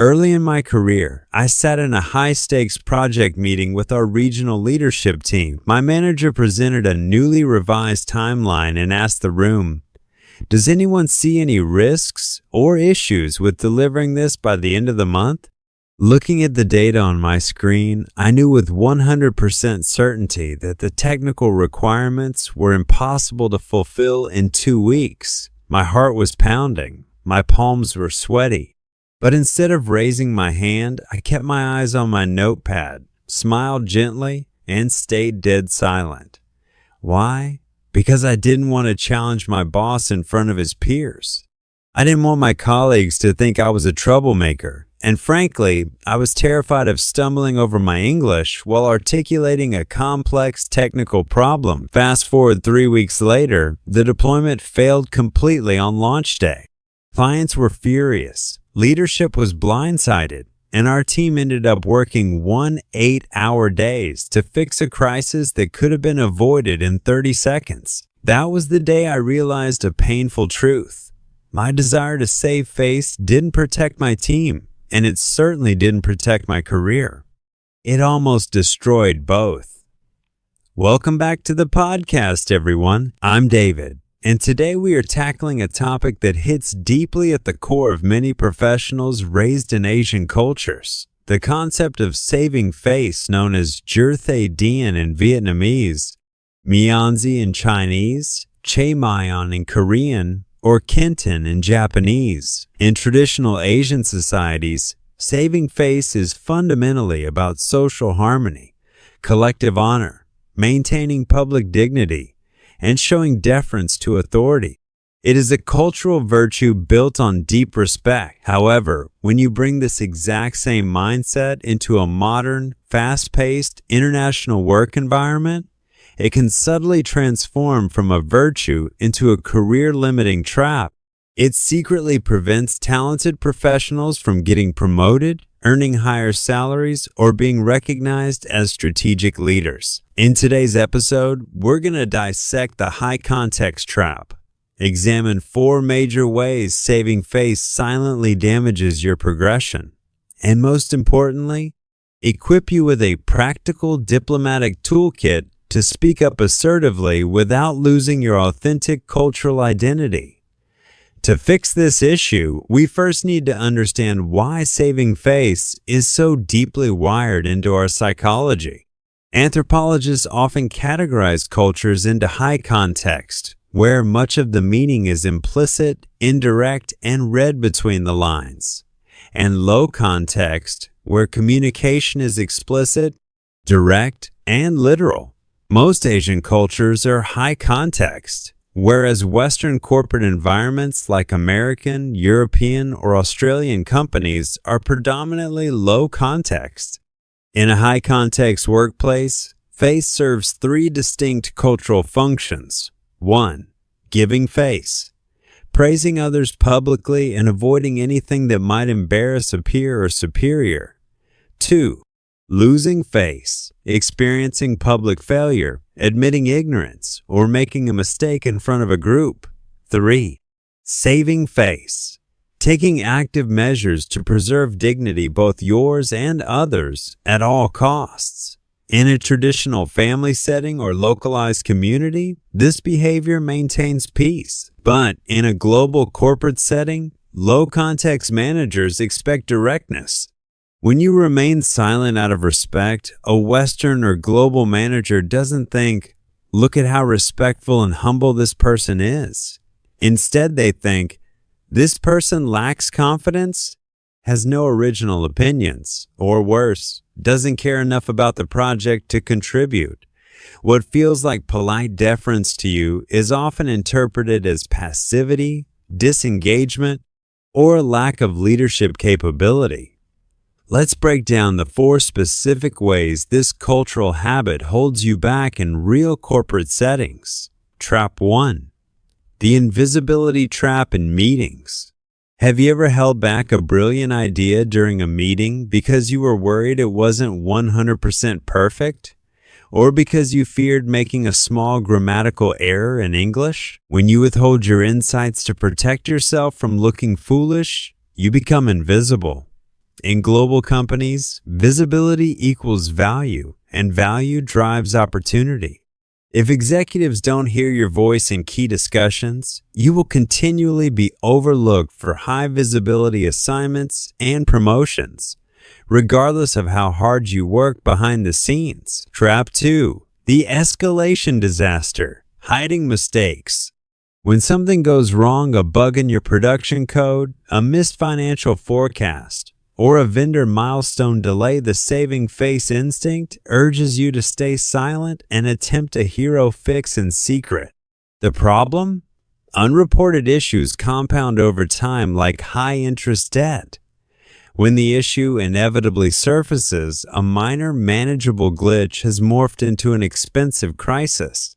Early in my career, I sat in a high-stakes project meeting with our regional leadership team. My manager presented a newly revised timeline and asked the room, "Does anyone see any risks or issues with delivering this by the end of the month?" Looking at the data on my screen, I knew with 100% certainty that the technical requirements were impossible to fulfill in 2 weeks. My heart was pounding. My palms were sweaty. But instead of raising my hand, I kept my eyes on my notepad, smiled gently, and stayed dead silent. Why? Because I didn't want to challenge my boss in front of his peers. I didn't want my colleagues to think I was a troublemaker. And frankly, I was terrified of stumbling over my English while articulating a complex technical problem. Fast forward 3 weeks later, the deployment failed completely on launch day. Clients were furious. Leadership was blindsided, and our team ended up working 8-hour days to fix a crisis that could have been avoided in 30 seconds. That was the day I realized a painful truth. My desire to save face didn't protect my team, and it certainly didn't protect my career. It almost destroyed both. Welcome back to the podcast, everyone. I'm David, and today we are tackling a topic that hits deeply at the core of many professionals raised in Asian cultures. The concept of saving face, known as Chur Thay Dien in Vietnamese, Mianzi in Chinese, Che Mayon in Korean, or Kenten in Japanese. In traditional Asian societies, saving face is fundamentally about social harmony, collective honor, maintaining public dignity, and showing deference to authority. It is a cultural virtue built on deep respect. However, when you bring this exact same mindset into a modern, fast-paced, international work environment, it can subtly transform from a virtue into a career-limiting trap. It secretly prevents talented professionals from getting promoted, earning higher salaries, or being recognized as strategic leaders. In today's episode, we're going to dissect the high context trap, examine 4 major ways saving face silently damages your progression, and most importantly, equip you with a practical diplomatic toolkit to speak up assertively without losing your authentic cultural identity. To fix this issue, we first need to understand why saving face is so deeply wired into our psychology. Anthropologists often categorize cultures into high context, where much of the meaning is implicit, indirect, and read between the lines, and low context, where communication is explicit, direct, and literal. Most Asian cultures are high context, whereas Western corporate environments like American, European, or Australian companies are predominantly low context. In a high context workplace, face serves 3 distinct cultural functions. 1. Giving face, praising others publicly and avoiding anything that might embarrass a peer or superior. 2. Losing face, experiencing public failure, admitting ignorance, or making a mistake in front of a group. 3. Saving face, taking active measures to preserve dignity, both yours and others, at all costs. In a traditional family setting or localized community, this behavior maintains peace. But in a global corporate setting, low-context managers expect directness. When you remain silent out of respect, a Western or global manager doesn't think, "Look at how respectful and humble this person is." Instead, they think, "This person lacks confidence, has no original opinions, or worse, doesn't care enough about the project to contribute." What feels like polite deference to you is often interpreted as passivity, disengagement, or a lack of leadership capability. Let's break down the 4 specific ways this cultural habit holds you back in real corporate settings. Trap 1. The invisibility trap in meetings. Have you ever held back a brilliant idea during a meeting because you were worried it wasn't 100% perfect? Or because you feared making a small grammatical error in English? When you withhold your insights to protect yourself from looking foolish, you become invisible. In global companies, visibility equals value, and value drives opportunity. If executives don't hear your voice in key discussions, you will continually be overlooked for high visibility assignments and promotions, regardless of how hard you work behind the scenes. Trap 2. The escalation disaster. Hiding mistakes. When something goes wrong, a bug in your production code, a missed financial forecast, or a vendor milestone delay, the saving face instinct urges you to stay silent and attempt a hero fix in secret. The problem? Unreported issues compound over time like high-interest debt. When the issue inevitably surfaces, a minor manageable glitch has morphed into an expensive crisis.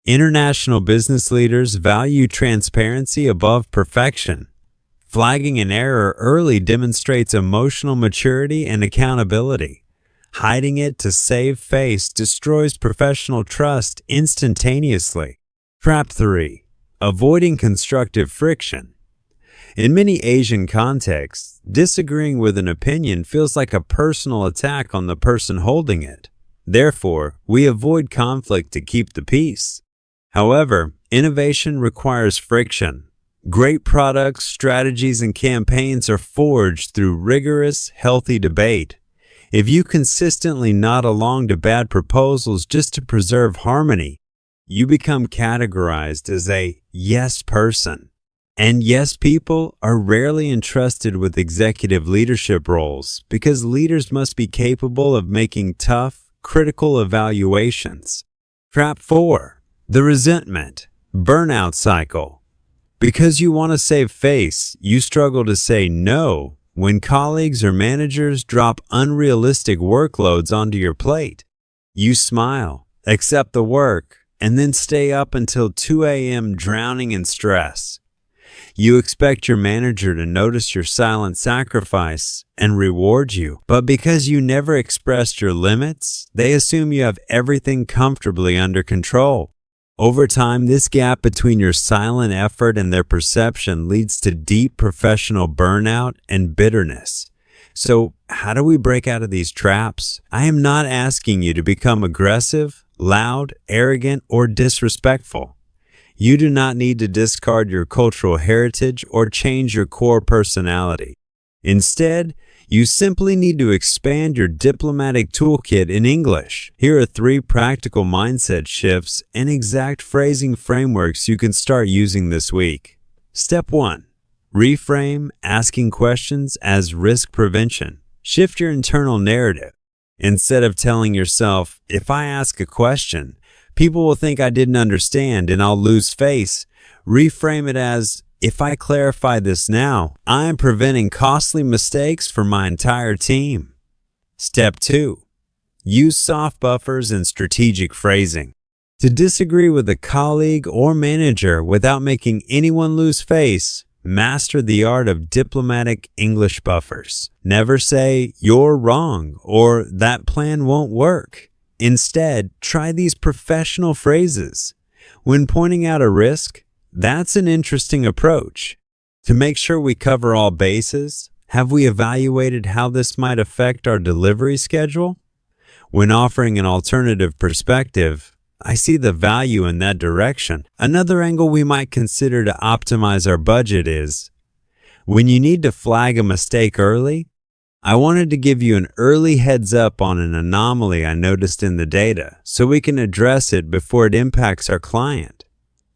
International business leaders value transparency above perfection. Flagging an error early demonstrates emotional maturity and accountability. Hiding it to save face destroys professional trust instantaneously. Trap 3. Avoiding constructive friction. In many Asian contexts, disagreeing with an opinion feels like a personal attack on the person holding it. Therefore, we avoid conflict to keep the peace. However, innovation requires friction. Great products, strategies, and campaigns are forged through rigorous, healthy debate. If you consistently nod along to bad proposals just to preserve harmony, you become categorized as a yes person. And yes people are rarely entrusted with executive leadership roles because leaders must be capable of making tough, critical evaluations. Trap 4. The resentment, burnout cycle. Because you want to save face, you struggle to say no when colleagues or managers drop unrealistic workloads onto your plate. You smile, accept the work, and then stay up until 2 a.m. drowning in stress. You expect your manager to notice your silent sacrifice and reward you, but because you never expressed your limits, they assume you have everything comfortably under control. Over time, this gap between your silent effort and their perception leads to deep professional burnout and bitterness. So, how do we break out of these traps? I am not asking you to become aggressive, loud, arrogant, or disrespectful. You do not need to discard your cultural heritage or change your core personality. Instead, you simply need to expand your diplomatic toolkit in English. Here are 3 practical mindset shifts and exact phrasing frameworks you can start using this week. Step 1. Reframe asking questions as risk prevention. Shift your internal narrative. Instead of telling yourself, if I ask a question, people will think I didn't understand and I'll lose face, reframe it as, if I clarify this now, I am preventing costly mistakes for my entire team. Step 2. Use soft buffers and strategic phrasing. To disagree with a colleague or manager without making anyone lose face, master the art of diplomatic English buffers. Never say, you're wrong, or that plan won't work. Instead, try these professional phrases. When pointing out a risk, that's an interesting approach. To make sure we cover all bases, have we evaluated how this might affect our delivery schedule? When offering an alternative perspective, I see the value in that direction. Another angle we might consider to optimize our budget is, when you need to flag a mistake early, I wanted to give you an early heads up on an anomaly I noticed in the data so we can address it before it impacts our client.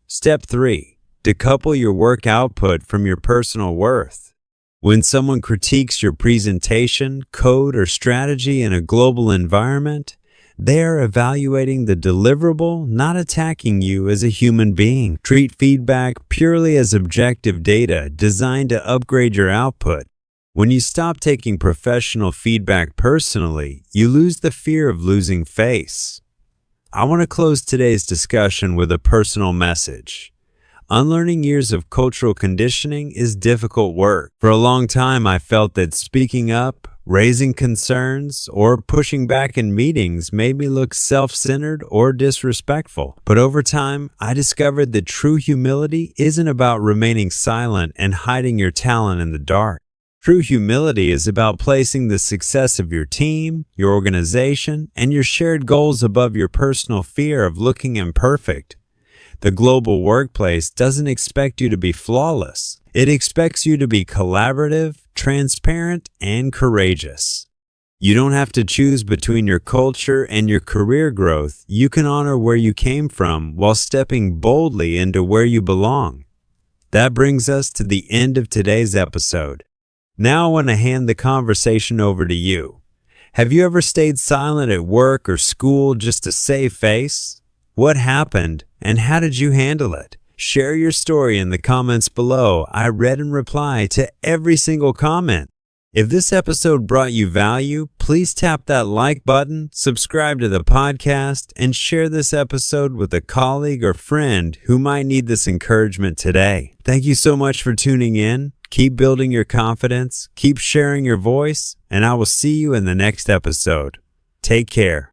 Step 3. Decouple your work output from your personal worth. When someone critiques your presentation, code, or strategy in a global environment, they are evaluating the deliverable, not attacking you as a human being. Treat feedback purely as objective data designed to upgrade your output. When you stop taking professional feedback personally, you lose the fear of losing face. I want to close today's discussion with a personal message. Unlearning years of cultural conditioning is difficult work. For a long time, I felt that speaking up, raising concerns, or pushing back in meetings made me look self-centered or disrespectful. But over time, I discovered that true humility isn't about remaining silent and hiding your talent in the dark. True humility is about placing the success of your team, your organization, and your shared goals above your personal fear of looking imperfect. The global workplace doesn't expect you to be flawless. It expects you to be collaborative, transparent, and courageous. You don't have to choose between your culture and your career growth. You can honor where you came from while stepping boldly into where you belong. That brings us to the end of today's episode. Now I want to hand the conversation over to you. Have you ever stayed silent at work or school just to save face? What happened, and how did you handle it? Share your story in the comments below. I read and reply to every single comment. If this episode brought you value, please tap that like button, subscribe to the podcast, and share this episode with a colleague or friend who might need this encouragement today. Thank you so much for tuning in. Keep building your confidence, keep sharing your voice, and I will see you in the next episode. Take care.